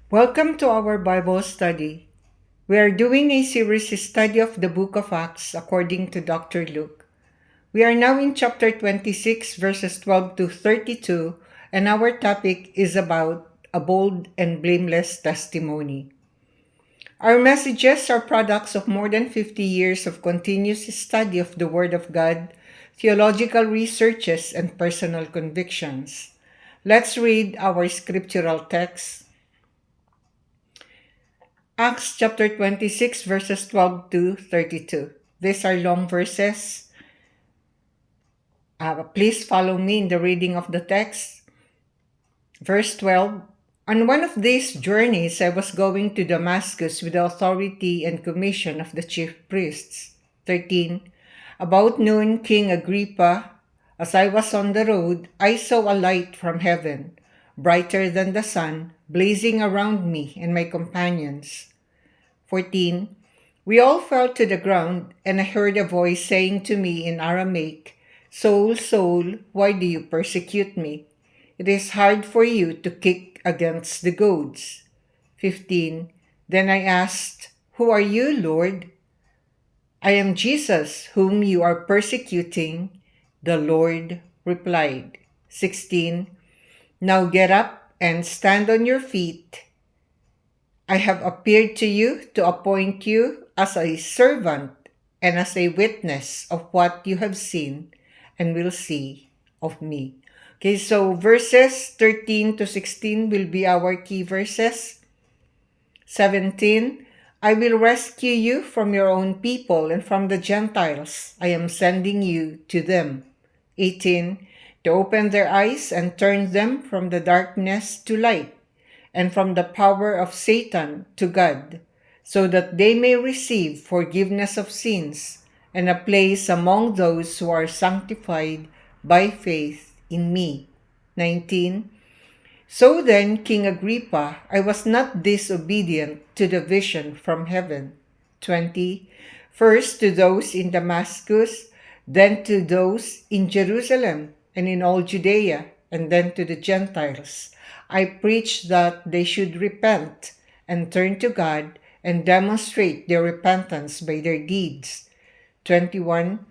Welcome to our Bible study. We are doing a series study of the book of Acts according to Dr. Luke. We are now in chapter 26, verses 12 to 32, and our topic is about a bold and blameless testimony. Our messages are products of more than 50 years of continuous study of the Word of God, theological researches, and personal convictions. Let's read our scriptural text. Acts chapter 26, verses 12 to 32. These are long verses. Please follow me in the reading of the text. Verse 12. On one of these journeys, I was going to Damascus with the authority and commission of the chief priests. 13. About noon, King Agrippa, as I was on the road, I saw a light from heaven, brighter than the sun, blazing around me and my companions. 14. We all fell to the ground, and I heard a voice saying to me in Aramaic, Saul, Saul, why do you persecute me? It is hard for you to kick against the goads. 15. Then I asked, Who are you, Lord? I am Jesus, whom you are persecuting. The Lord replied. 16. Now get up and stand on your feet. I have appeared to you to appoint you as a servant and as a witness of what you have seen and will see of me. Okay, so verses 13 to 16 will be our key verses. 17, I will rescue you from your own people and from the Gentiles. I am sending you to them. 18, to open their eyes and turn them from the darkness to light and from the power of Satan to God, so that they may receive forgiveness of sins and a place among those who are sanctified by faith in me. 19. So then, King Agrippa, I was not disobedient to the vision from heaven. 20. First to those in Damascus, then to those in Jerusalem and in all Judea, and then to the Gentiles. I preach that they should repent and turn to God and demonstrate their repentance by their deeds. 21.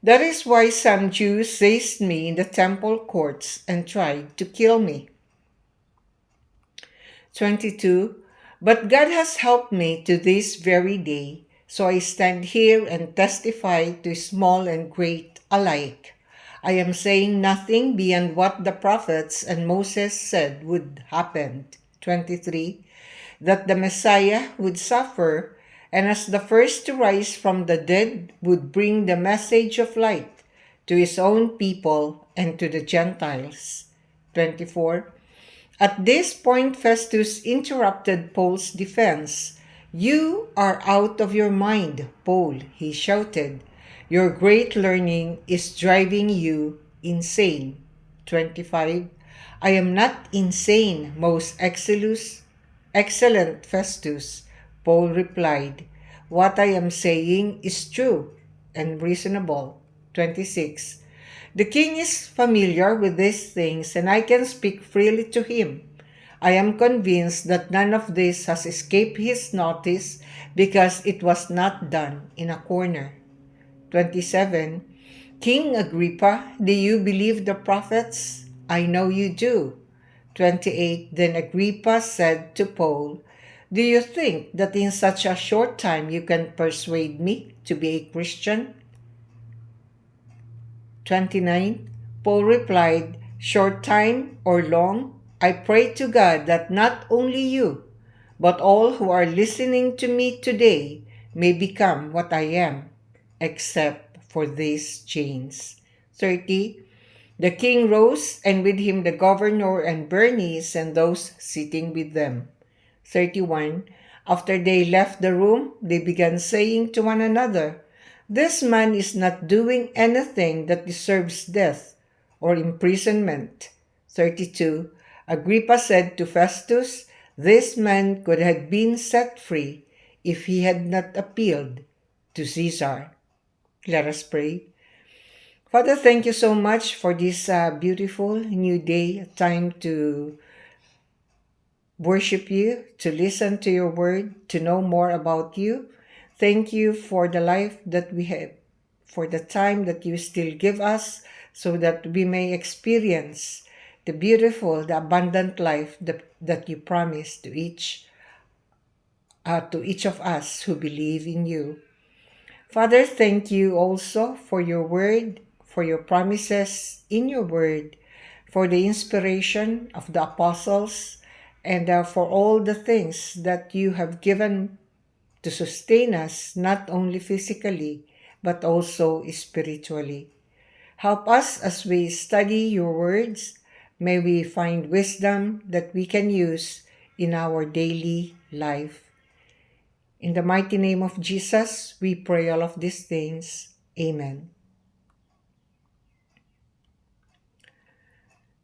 That is why some Jews seized me in the temple courts and tried to kill me. 22. But God has helped me to this very day, so I stand here and testify to small and great alike. I am saying nothing beyond what the prophets and Moses said would happen. 23. That the Messiah would suffer, and as the first to rise from the dead would bring the message of light to his own people and to the Gentiles. 24. At this point, Festus interrupted Paul's defense. You are out of your mind, Paul, he shouted. Your great learning is driving you insane. 25. I am not insane, most excellent Festus, Paul replied. What I am saying is true and reasonable. 26. The king is familiar with these things, and I can speak freely to him. I am convinced that none of this has escaped his notice because it was not done in a corner. 27. King Agrippa, do you believe the prophets? I know you do. 28. Then Agrippa said to Paul, Do you think that in such a short time you can persuade me to be a Christian? 29. Paul replied, Short time or long, I pray to God that not only you, but all who are listening to me today may become what I am, except for these chains. 30. The king rose, and with him the governor and Bernice and those sitting with them. 31. After they left the room, they began saying to one another, This man is not doing anything that deserves death or imprisonment. 32. Agrippa said to Festus, This man could have been set free if he had not appealed to Caesar. Let us pray. Father, thank you so much for this beautiful new day, a time to worship you, to listen to your word, to know more about you. Thank you for the life that we have, for the time that you still give us, so that we may experience the beautiful, the abundant life that you promise to each of us who believe in you. Father, thank you also for your word, for your promises in your word, for the inspiration of the apostles, and for all the things that you have given to sustain us, not only physically, but also spiritually. Help us as we study your words. May we find wisdom that we can use in our daily life. In the mighty name of Jesus, we pray all of these things. Amen.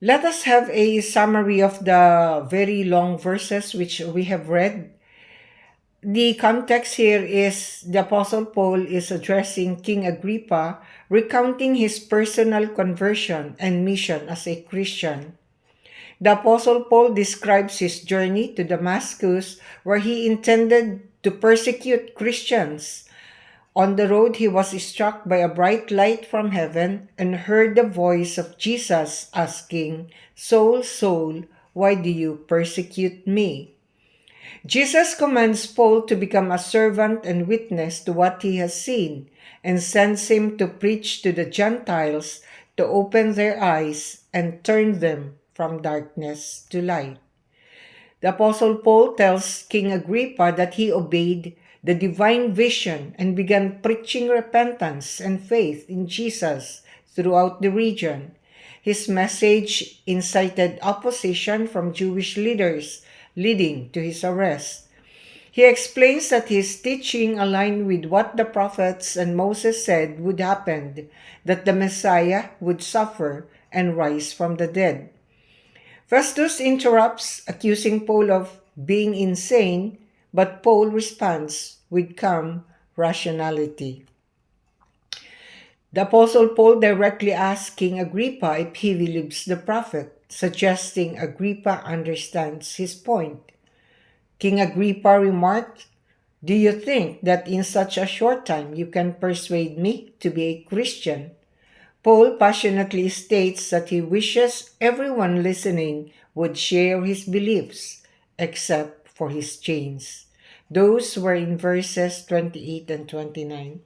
Let us have a summary of the very long verses which we have read. The context here is the Apostle Paul is addressing King Agrippa, recounting his personal conversion and mission as a Christian. The Apostle Paul describes his journey to Damascus, where he intended to persecute Christians. On the road, he was struck by a bright light from heaven and heard the voice of Jesus asking, "Saul, Saul, why do you persecute me?" Jesus commands Paul to become a servant and witness to what he has seen, and sends him to preach to the Gentiles, to open their eyes and turn them from darkness to light. The Apostle Paul tells King Agrippa that he obeyed the divine vision and began preaching repentance and faith in Jesus throughout the region. His message incited opposition from Jewish leaders, leading to his arrest. He explains that his teaching aligned with what the prophets and Moses said would happen, that the Messiah would suffer and rise from the dead. Festus interrupts, accusing Paul of being insane, but Paul responds with calm rationality. The Apostle Paul directly asks King Agrippa if he believes the prophet, suggesting Agrippa understands his point. King Agrippa remarked, "Do you think that in such a short time you can persuade me to be a Christian?" Paul passionately states that he wishes everyone listening would share his beliefs, except for his chains. Those were in verses 28 and 29.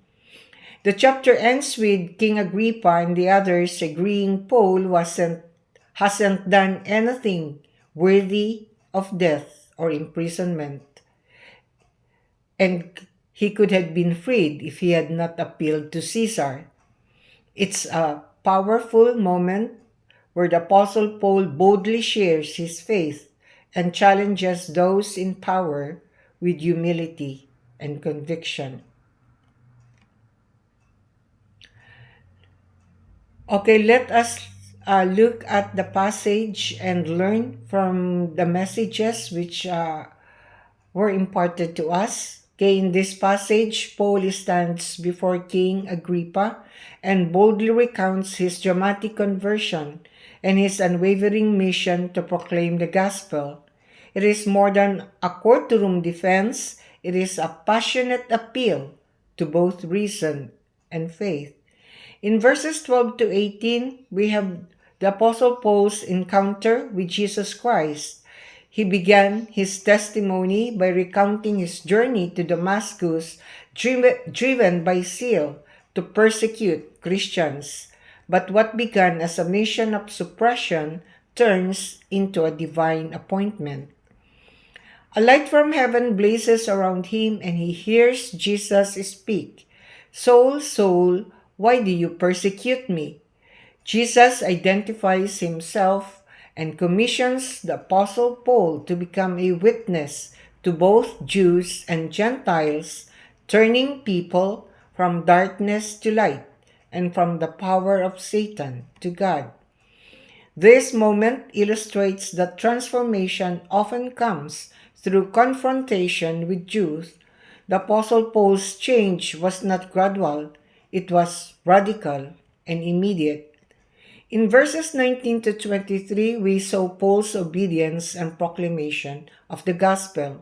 The chapter ends with King Agrippa and the others agreeing Paul hasn't done anything worthy of death or imprisonment, and he could have been freed if he had not appealed to Caesar. It's a powerful moment where the Apostle Paul boldly shares his faith and challenges those in power with humility and conviction. Okay, let us look at the passage and learn from the messages which were imparted to us. Okay, in this passage, Paul stands before King Agrippa and boldly recounts his dramatic conversion and his unwavering mission to proclaim the gospel. It is more than a courtroom defense, it is a passionate appeal to both reason and faith. In verses 12 to 18, we have the Apostle Paul's encounter with Jesus Christ. He began his testimony by recounting his journey to Damascus, driven by zeal to persecute Christians. But what began as a mission of suppression turns into a divine appointment. A light from heaven blazes around him, and he hears Jesus speak, "Saul, Saul, why do you persecute me?" Jesus identifies himself and commissions the Apostle Paul to become a witness to both Jews and Gentiles, turning people from darkness to light and from the power of Satan to God. This moment illustrates that transformation often comes through confrontation with truth. The Apostle Paul's change was not gradual, it was radical and immediate. In verses 19 to 23, we saw Paul's obedience and proclamation of the gospel.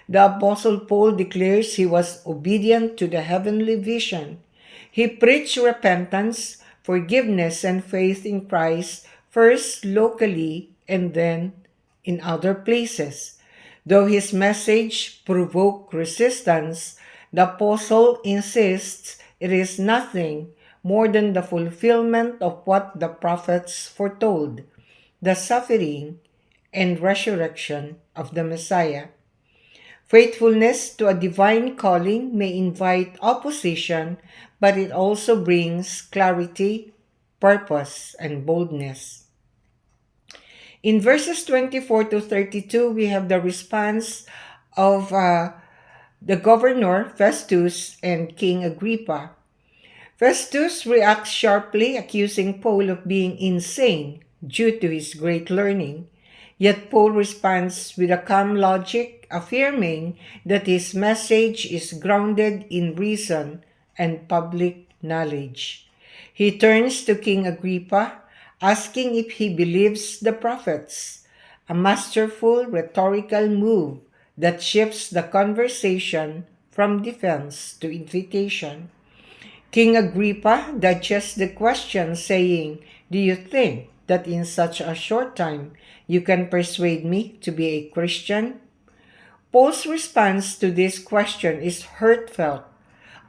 The Apostle Paul declares he was obedient to the heavenly vision. He preached repentance, forgiveness, and faith in Christ, first locally and then in other places. Though his message provoked resistance, the apostle insists it is nothing more than the fulfillment of what the prophets foretold, the suffering and resurrection of the Messiah. Faithfulness to a divine calling may invite opposition, but it also brings clarity, purpose, and boldness. In verses 24 to 32, we have the response of the governor Festus and King Agrippa. Festus reacts sharply, accusing Paul of being insane due to his great learning. Yet Paul responds with a calm logic, affirming that his message is grounded in reason and public knowledge. He turns to King Agrippa, asking if he believes the prophets, a masterful rhetorical move that shifts the conversation from defense to invitation. King Agrippa digests the question, saying, "Do you think that in such a short time you can persuade me to be a Christian?" Paul's response to this question is heartfelt.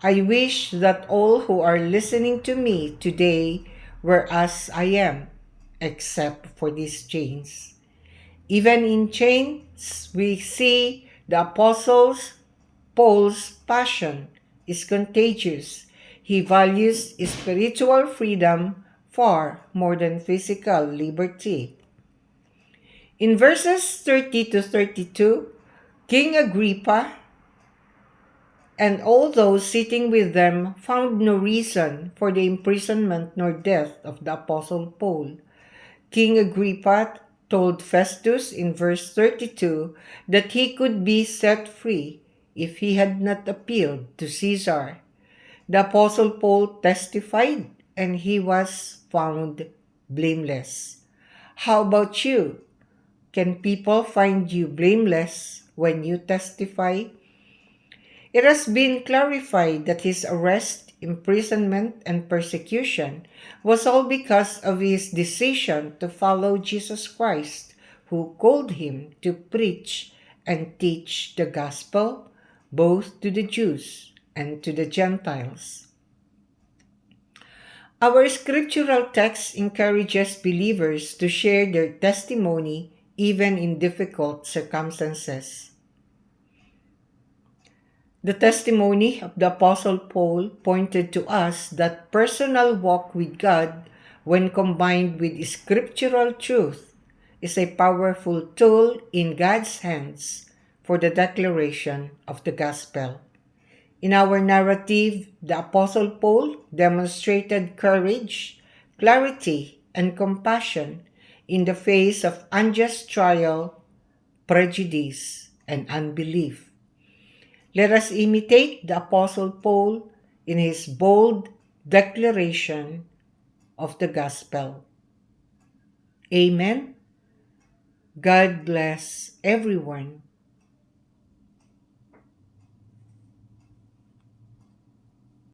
"I wish that all who are listening to me today were as I am, except for these chains." Even in chains, we see the apostles Paul's passion is contagious. He values spiritual freedom far more than physical liberty. In verses 30 to 32, King Agrippa and all those sitting with them found no reason for the imprisonment nor death of the Apostle Paul. King Agrippa told Festus in verse 32 that he could be set free if he had not appealed to Caesar. The Apostle Paul testified and he was found blameless. How about you? Can people find you blameless when you testify? It has been clarified that his arrest, imprisonment, and persecution was all because of his decision to follow Jesus Christ, who called him to preach and teach the gospel both to the Jews and to the Gentiles. Our scriptural text encourages believers to share their testimony even in difficult circumstances. The testimony of the Apostle Paul pointed to us that personal walk with God, when combined with scriptural truth, is a powerful tool in God's hands for the declaration of the gospel. In our narrative, the Apostle Paul demonstrated courage, clarity, and compassion in the face of unjust trial, prejudice, and unbelief. Let us imitate the Apostle Paul in his bold declaration of the gospel. Amen. God bless everyone.